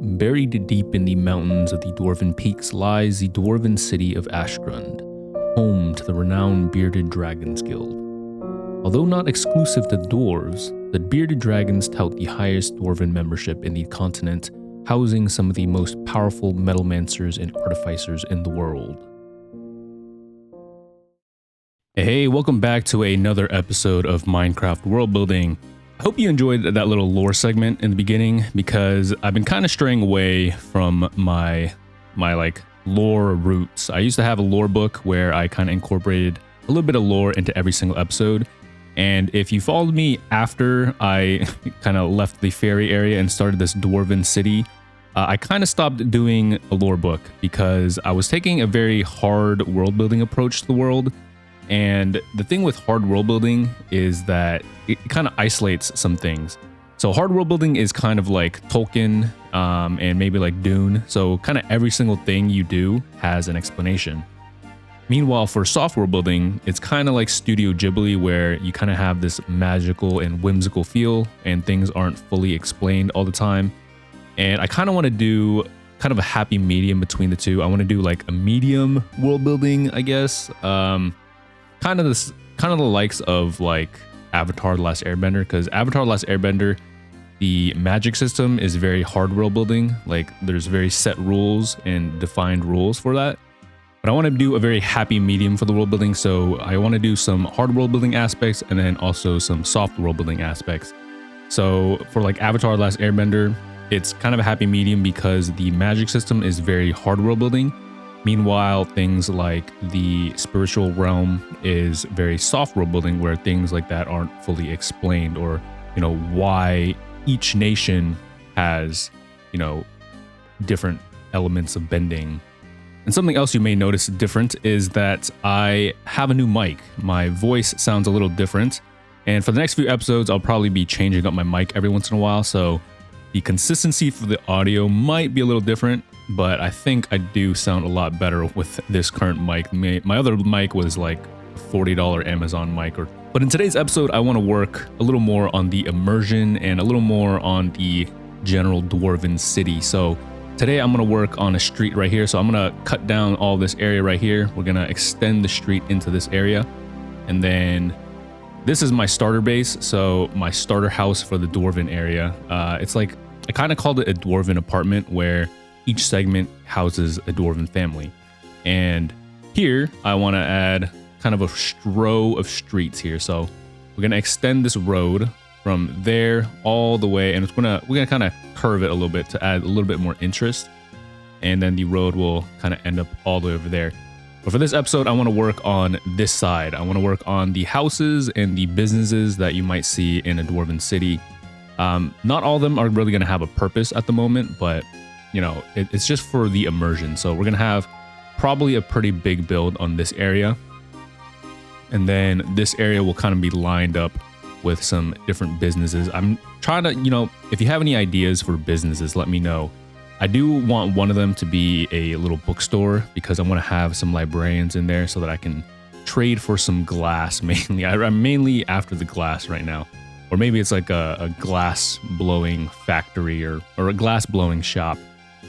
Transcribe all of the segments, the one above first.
Buried deep in the mountains of the Dwarven Peaks lies the Dwarven City of Ashgrund, home to the renowned Bearded Dragons Guild. Although not exclusive to dwarves, the Bearded Dragons tout the highest Dwarven membership in the continent, housing some of the most powerful metalmancers and artificers in the world. Hey, welcome back to another episode of Minecraft Worldbuilding. I hope you enjoyed that little lore segment in the beginning because I've been kind of straying away from my lore roots. I used to have a lore book where I kind of incorporated a little bit of lore into every single episode. And if you followed me after I kind of left the fairy area and started this Dwarven City, I kind of stopped doing a lore book because I was taking a very hard world building approach to the world. And the thing with hard world building is that it kind of isolates some things. So hard world building is kind of like Tolkien and maybe like Dune. So kind of every single thing you do has an explanation. Meanwhile, for soft world building, it's kind of like Studio Ghibli, where you kind of have this magical and whimsical feel and things aren't fully explained all the time. And I kind of want to do kind of a happy medium between the two. I want to do like a medium world building, I guess. Kind of the likes of like Avatar: The Last Airbender, because Avatar: The Last Airbender, the magic system is very hard world building. Like there's very set rules and defined rules for that. But I want to do a very happy medium for the world building. So I want to do some hard world building aspects and then also some soft world building aspects. So for like Avatar: The Last Airbender, it's kind of a happy medium because the magic system is very hard world building. Meanwhile, things like the spiritual realm is very soft world building, where things like that aren't fully explained, or, you know, why each nation has, you know, different elements of bending. And something else you may notice different is that I have a new mic. My voice sounds a little different. And for the next few episodes, I'll probably be changing up my mic every once in a while. So the consistency for the audio might be a little different, but I think I do sound a lot better with this current mic. My other mic was like a $40 Amazon mic. But in today's episode, I want to work a little more on the immersion and a little more on the general Dwarven City. So today I'm going to work on a street right here. So I'm going to cut down all this area right here. We're going to extend the street into this area. And then this is my starter base. So my starter house for the Dwarven area. It's like, I kind of called it a Dwarven apartment, where each segment houses a Dwarven family. And here I want to add kind of a row of streets here. So we're going to extend this road from there all the way, and we're gonna kind of curve it a little bit to add a little bit more interest. And then the road will kind of end up all the way over there. But for this episode, I want to work on this side. I want to work on the houses and the businesses that you might see in a Dwarven City. Not all of them are really going to have a purpose at the moment, but you know, it's just for the immersion. So we're going to have probably a pretty big build on this area. And then this area will kind of be lined up with some different businesses. I'm trying to, you know, if you have any ideas for businesses, let me know. I do want one of them to be a little bookstore because I want to have some librarians in there so that I can trade for some glass mainly. I'm mainly after the glass right now. Or maybe it's like a glass blowing factory or a glass blowing shop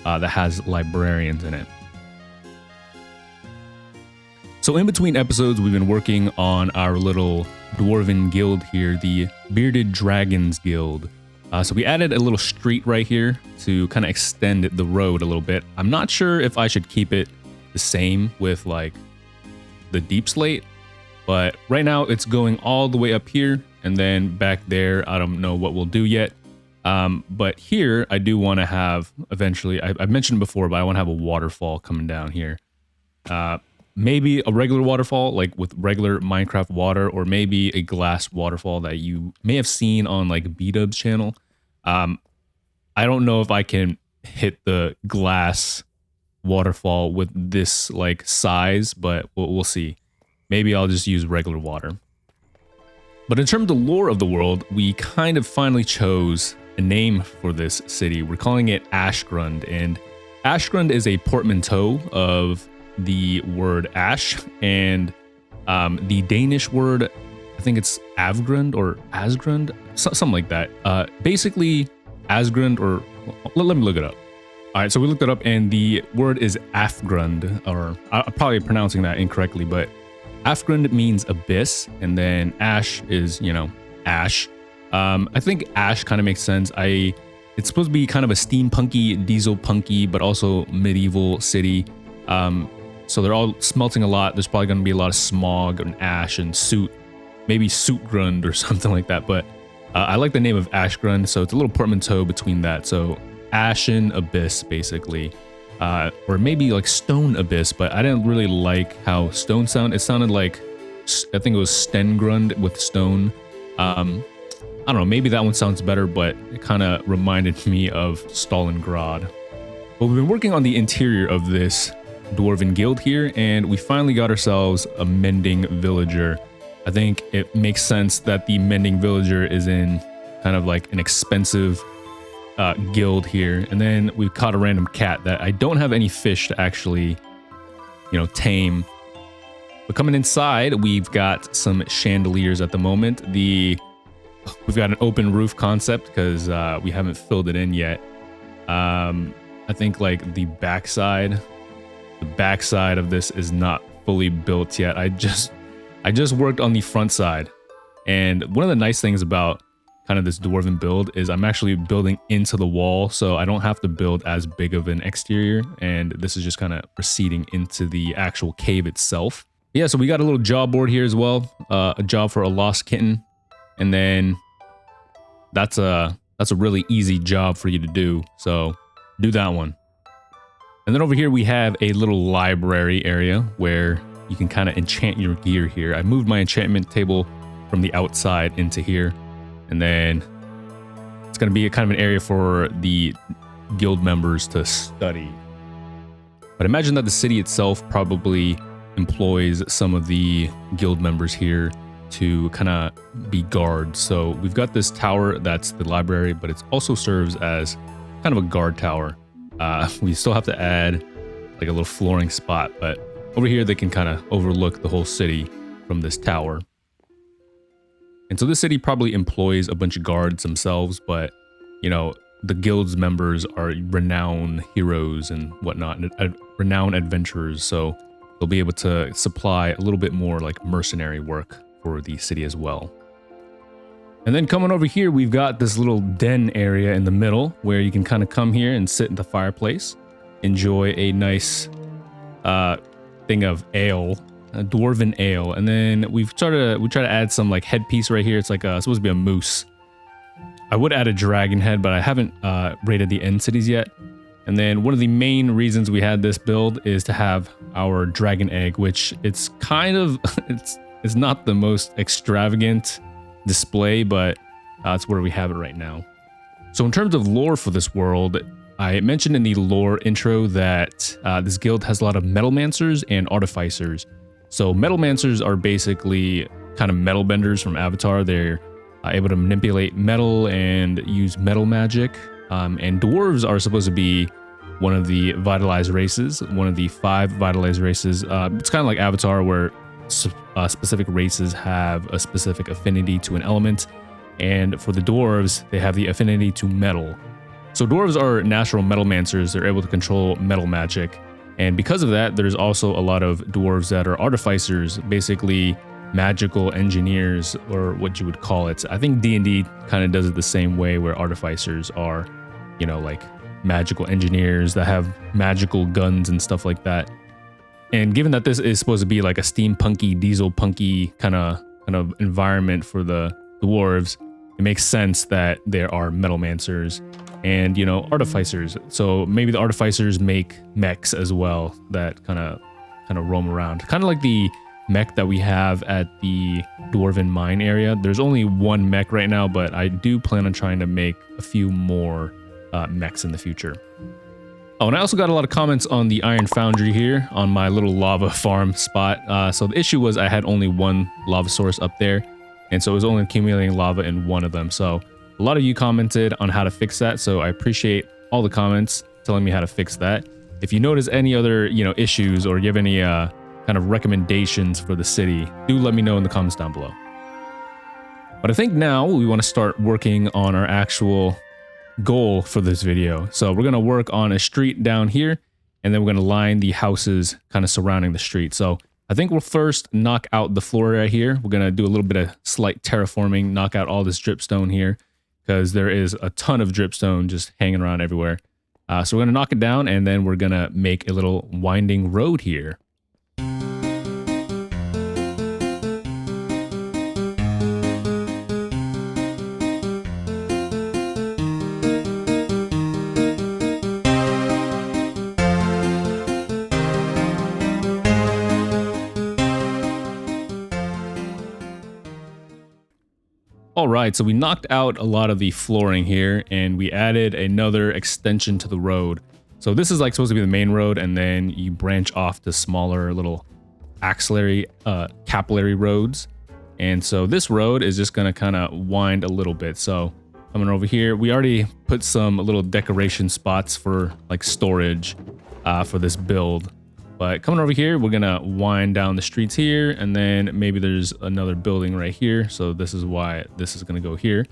that has librarians in it. So in between episodes, we've been working on our little Dwarven guild here, the Bearded Dragons Guild. So we added a little street right here to kind of extend the road a little bit. I'm not sure if I should keep it the same with like the deep slate, but right now it's going all the way up here. And then back there, I don't know what we'll do yet. But here, I do want to have, eventually, I mentioned before, but I want to have a waterfall coming down here. Maybe a regular waterfall, like with regular Minecraft water, or maybe a glass waterfall that you may have seen on like B-Dub's channel. I don't know if I can hit the glass waterfall with this like size, but we'll see. Maybe I'll just use regular water. But in terms of the lore of the world, we kind of finally chose a name for this city. We're calling it Ashgrund, and Ashgrund is a portmanteau of the word ash and the Danish word, I think it's Avgrund or Asgrund, something like that. Basically, Asgrund, or let me look it up. All right, so we looked it up, and the word is Afgrund, or I'm probably pronouncing that incorrectly, but Afgrund means abyss, and then ash is, you know, ash. I think ash kind of makes sense. It's supposed to be kind of a steampunky, diesel-punky, but also medieval city. So they're all smelting a lot. There's probably going to be a lot of smog and ash and soot, maybe Sootgrund or something like that. But I like the name of Ashgrund, so it's a little portmanteau between that. So Ashen Abyss, basically. Or maybe like Stone Abyss, but I didn't really like how stone sounded. It sounded like, I think it was Stengrund with stone. I don't know, maybe that one sounds better, but it kind of reminded me of Stalingrad. But we've been working on the interior of this Dwarven guild here, and we finally got ourselves a mending villager. I think it makes sense that the mending villager is in kind of like an expensive guild here. And then we caught a random cat that I don't have any fish to actually, you know, tame. But coming inside, we've got some chandeliers at the moment. We've got an open roof concept because we haven't filled it in yet. I think like the backside of this is not fully built yet. I just worked on the front side, and one of the nice things about kind of this Dwarven build is I'm actually building into the wall, so I don't have to build as big of an exterior, and this is just kind of proceeding into the actual cave itself. Yeah, so we got a little job board here as well, a job for a lost kitten, and then that's a really easy job for you to do, so do that one. And then over here we have a little library area where you can kind of enchant your gear here. I moved my enchantment table from the outside into here. And then it's going to be a kind of an area for the guild members to study. But imagine that the city itself probably employs some of the guild members here to kind of be guards. So we've got this tower that's the library, but it also serves as kind of a guard tower. We still have to add like a little flooring spot, but over here they can kind of overlook the whole city from this tower. And so this city probably employs a bunch of guards themselves, but you know, the guild's members are renowned heroes and whatnot, renowned adventurers, so they'll be able to supply a little bit more like mercenary work for the city as well. And then coming over here, we've got this little den area in the middle where you can kind of come here and sit in the fireplace, enjoy a nice thing of ale, a dwarven ale. And then we try to add some like headpiece right here. It's like supposed to be a moose. I would add a dragon head, but I haven't rated the end cities yet. And then one of the main reasons we had this build is to have our dragon egg, which it's kind of it's not the most extravagant display, but that's where we have it right now. So in terms of lore for this world, I mentioned in the lore intro that this guild has a lot of metalmancers and artificers. So metalmancers are basically kind of metal benders from Avatar. They're able to manipulate metal and use metal magic. And dwarves are supposed to be one of the vitalized races, one of the 5 vitalized races. It's kind of like Avatar, where specific races have a specific affinity to an element, and for the dwarves they have the affinity to metal. So dwarves are natural metalmancers. They're able to control metal magic, and because of that there's also a lot of dwarves that are artificers, basically magical engineers, or what you would call it. I think D&D kind of does it the same way, where artificers are, you know, like magical engineers that have magical guns and stuff like that. And given that this is supposed to be like a steampunky, diesel-punky kind of environment for the dwarves, it makes sense that there are metalmancers and, you know, artificers. So maybe the artificers make mechs as well that kind of roam around. Kind of like the mech that we have at the Dwarven mine area. There's only one mech right now, but I do plan on trying to make a few more mechs in the future. Oh, and I also got a lot of comments on the Iron Foundry here on my little lava farm spot. So the issue was I had only one lava source up there, and so it was only accumulating lava in one of them. So a lot of you commented on how to fix that, so I appreciate all the comments telling me how to fix that. If you notice any other, you know, issues, or you have any kind of recommendations for the city, do let me know in the comments down below. But I think now we want to start working on our actual goal for this video. So we're going to work on a street down here, and then we're going to line the houses kind of surrounding the street. So I think we'll first knock out the floor right here. We're going to do a little bit of slight terraforming, knock out all this dripstone here, because there is a ton of dripstone just hanging around everywhere. So we're going to knock it down, and then we're going to make a little winding road here. All right, so we knocked out a lot of the flooring here, and we added another extension to the road. So this is like supposed to be the main road, and then you branch off to smaller little capillary roads. And so this road is just gonna kind of wind a little bit. So coming over here, we already put some little decoration spots for like storage for this build. But coming over here, we're gonna wind down the streets here, and then maybe there's another building right here. So this is why this is gonna go here.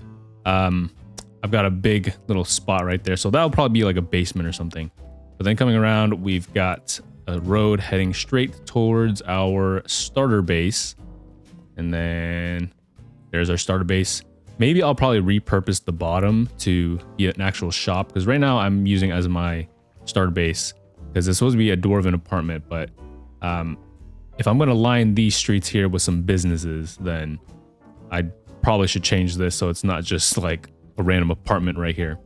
I've got a big little spot right there. So that'll probably be like a basement or something. But then coming around, we've got a road heading straight towards our starter base. And then there's our starter base. Maybe I'll probably repurpose the bottom to be an actual shop, because right now I'm using it as my starter base, because it's supposed to be a dwarven apartment. But if I'm going to line these streets here with some businesses, then I probably should change this so it's not just like a random apartment right here.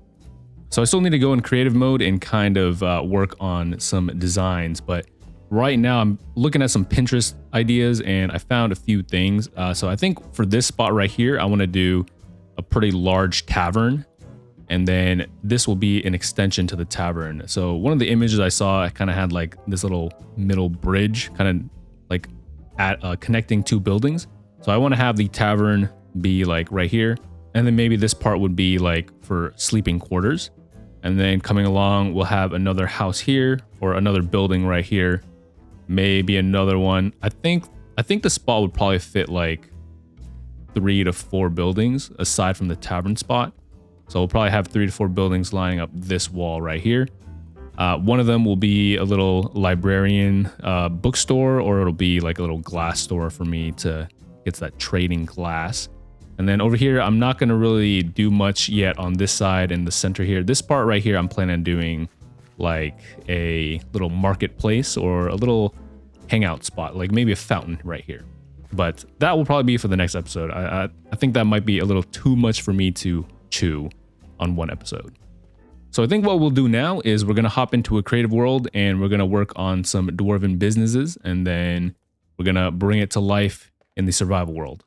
So I still need to go in creative mode and kind of work on some designs. But right now I'm looking at some Pinterest ideas, and I found a few things. So I think for this spot right here, I want to do a pretty large tavern. And then this will be an extension to the tavern. So one of the images I saw, I kind of had like this little middle bridge kind of like at connecting two buildings. So I want to have the tavern be like right here. And then maybe this part would be like for sleeping quarters. And then coming along, we'll have another house here, or another building right here. Maybe another one. I think the spot would probably fit like 3 to 4 buildings aside from the tavern spot. So we'll probably have 3 to 4 buildings lining up this wall right here. One of them will be a little librarian bookstore, or it'll be like a little glass store for me to get that trading glass. And then over here, I'm not going to really do much yet on this side in the center here. This part right here, I'm planning on doing like a little marketplace or a little hangout spot, like maybe a fountain right here. But that will probably be for the next episode. I think that might be a little too much for me to chew on one episode. So I think what we'll do now is we're going to hop into a creative world, and we're going to work on some dwarven businesses, and then we're going to bring it to life in the survival world.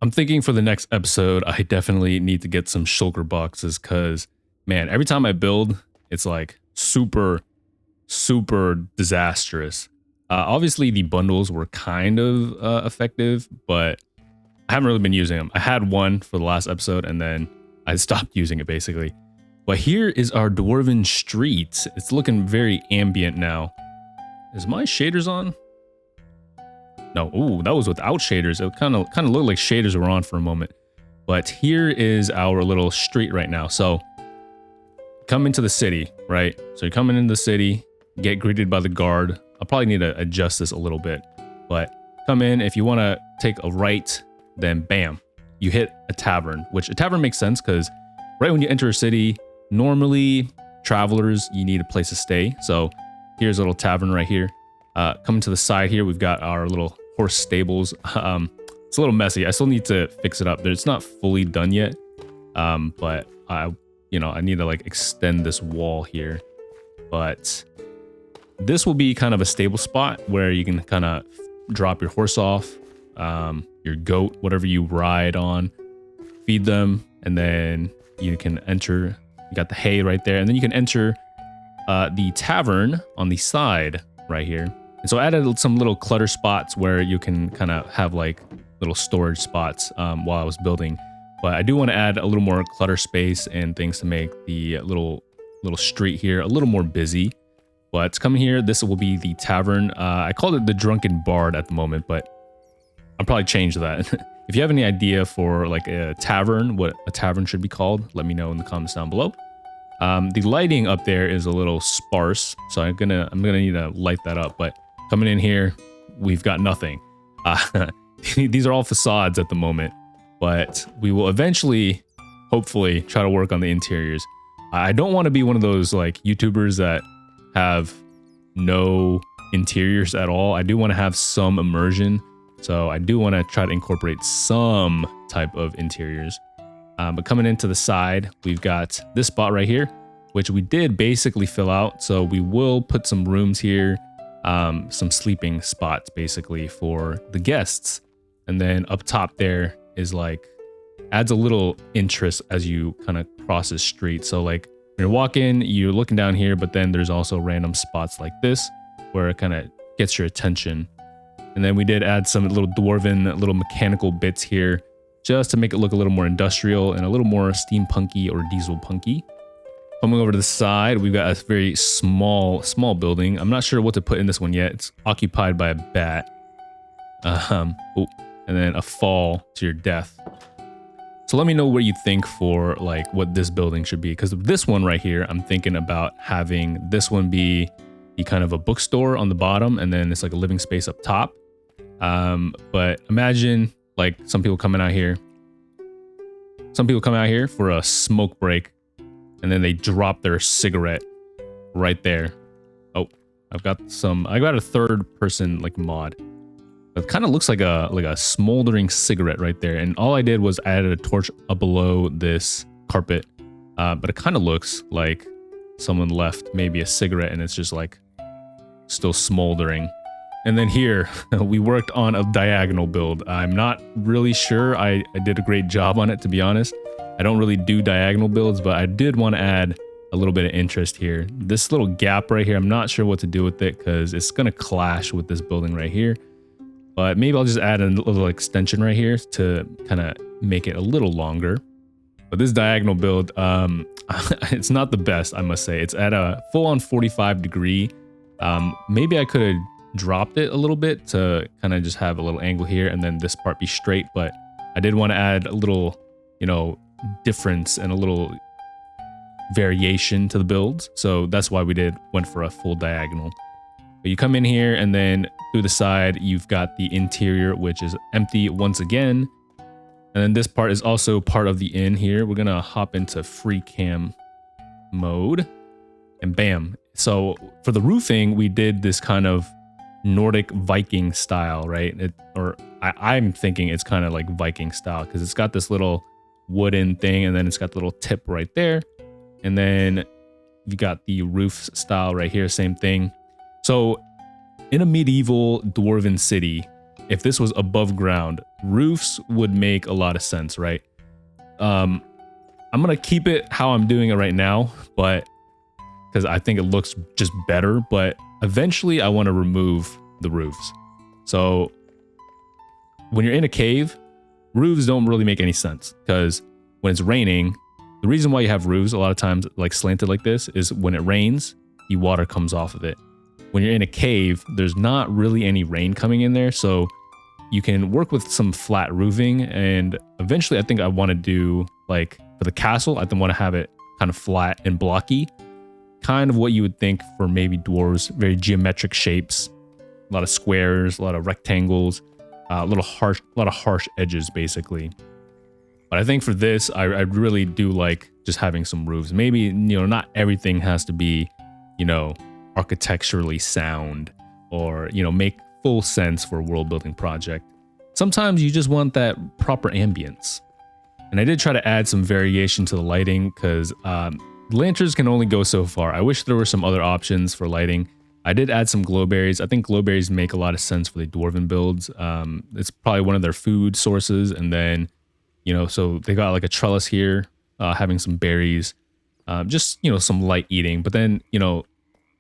I'm thinking for the next episode, I definitely need to get some shulker boxes because, man, every time I build, it's like super disastrous. Obviously, the bundles were kind of effective, but I haven't really been using them. I had one for the last episode, and then I stopped using it, basically. But here is our Dwarven street. It's looking very ambient now. Is my shaders on? No, ooh, that was without shaders. It kind of looked like shaders were on for a moment. But here is our little street right now. So come into the city, right? So you're coming into the city, get greeted by the guard. I'll probably need to adjust this a little bit, but come in. If you want to take a right, then bam, you hit a tavern, which a tavern makes sense because right when you enter a city, normally travelers, you need a place to stay. So here's a little tavern right here. Coming to the side here, we've got our little horse stables. It's a little messy. I still need to fix it up. It's not fully done yet. But I need to like extend this wall here. But this will be kind of a stable spot where you can kind of drop your horse off, your goat, whatever you ride on, feed them, and then you can enter. You got the hay right there, and then you can enter the tavern on the side right here. And so I added some little clutter spots where you can kind of have like little storage spots while I was building. But I do want to add a little more clutter space and things to make the little street here a little more busy. But coming here, this will be the tavern. I called it the Drunken Bard at the moment, but I'll probably change that. If you have any idea for like a tavern, what a tavern should be called, let me know in the comments down below. The lighting up there is a little sparse, so I'm gonna need to light that up. But coming in here, we've got nothing. These are all facades at the moment, but we will eventually, hopefully, try to work on the interiors. I don't want to be one of those like YouTubers that have no interiors at all. I do want to have some immersion, so I do want to try to incorporate some type of interiors. But coming into the side, we've got this spot right here, which we did basically fill out. So we will put some rooms here, some sleeping spots basically for the guests. And then up top there is like, adds a little interest as you kind of cross the street. So like when you're walking, you're looking down here, but then there's also random spots like this where it kind of gets your attention. And then we did add some little dwarven, little mechanical bits here, just to make it look a little more industrial and a little more steampunky or diesel punky. Coming over to the side, we've got a very small building. I'm not sure what to put in this one yet. It's occupied by a bat. And then a fall to your death. So let me know what you think for like what this building should be. Because this one right here, I'm thinking about having this one be kind of a bookstore on the bottom, and then it's like a living space up top. But imagine like some people coming out here for a smoke break, and then they drop their cigarette right there. Oh, I got a third person like mod. It kind of looks like a smoldering cigarette right there. And all I did was added a torch up below this carpet. But it kind of looks like someone left maybe a cigarette and it's just like still smoldering. And then here, we worked on a diagonal build. I'm not really sure I did a great job on it, to be honest. I don't really do diagonal builds, but I did want to add a little bit of interest here. This little gap right here, I'm not sure what to do with it because it's going to clash with this building right here. But maybe I'll just add a little extension right here to kind of make it a little longer. But this diagonal build, it's not the best, I must say. It's at a full-on 45 degree. Maybe I could have dropped it a little bit to kind of just have a little angle here and then this part be straight. But I did want to add a little, difference and a little variation to the builds. So that's why we went for a full diagonal. But you come in here and then through the side, you've got the interior, which is empty once again. And then this part is also part of the inn here. We're going to hop into free cam mode and bam. So for the roofing, we did this kind of Nordic Viking style, right? I'm thinking it's kind of like Viking style because it's got this little wooden thing and then it's got the little tip right there. And then you got the roof style right here, same thing. So in a medieval Dwarven city, if this was above ground, roofs would make a lot of sense, right? I'm gonna keep it how I'm doing it right now, but because I think it looks just better, but eventually I want to remove the roofs. So when you're in a cave, roofs don't really make any sense, because when it's raining, the reason why you have roofs a lot of times like slanted like this is when it rains, the water comes off of it. When you're in a cave, there's not really any rain coming in there, so you can work with some flat roofing. And eventually I think I want to do, like for the castle, I want to have it kind of flat and blocky, kind of what you would think for maybe dwarves, very geometric shapes, a lot of squares, a lot of rectangles, a lot of harsh edges basically. But I think for this, I really do like just having some roofs. Maybe, you know, not everything has to be, you know, architecturally sound or, you know, make full sense for a world building project. Sometimes you just want that proper ambience. And I did try to add some variation to the lighting, because lanterns can only go so far. I wish there were some other options for lighting. I did add some glowberries. I think glowberries make a lot of sense for the dwarven builds. It's probably one of their food sources. And then, you know, so they got like a trellis here, having some berries, just, you know, some light eating. But then, you know,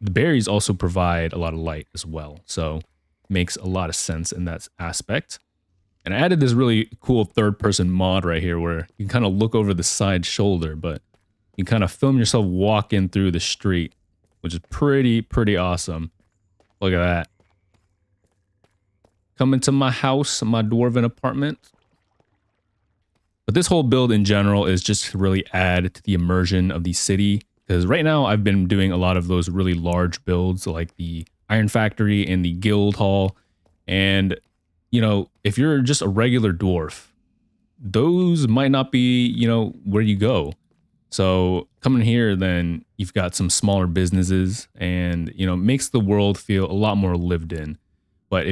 the berries also provide a lot of light as well. So makes a lot of sense in that aspect. And I added this really cool third-person mod right here where you can kind of look over the side shoulder, but you kind of film yourself walking through the street, which is pretty awesome. Look at that. Coming to my house, my dwarven apartment. But this whole build in general is just to really add to the immersion of the city, because right now I've been doing a lot of those really large builds like the Iron Factory and the Guild Hall. And, you know, if you're just a regular dwarf, those might not be, you know, where you go. So coming here, then you've got some smaller businesses and, you know, makes the world feel a lot more lived in. But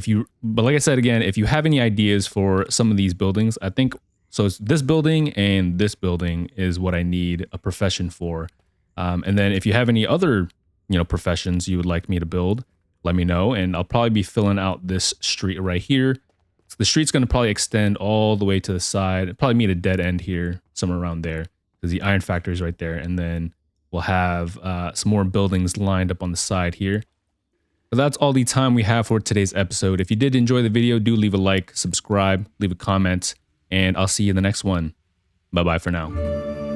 like I said, again, if you have any ideas for some of these buildings, I think, so it's this building and this building is what I need a profession for. And then if you have any other, you know, professions you would like me to build, let me know. And I'll probably be filling out this street right here. So the street's going to probably extend all the way to the side. Probably meet a dead end here, somewhere around there, because the Iron Factory is right there. And then we'll have some more buildings lined up on the side here. But that's all the time we have for today's episode. If you did enjoy the video, do leave a like, subscribe, leave a comment, and I'll see you in the next one. Bye-bye for now.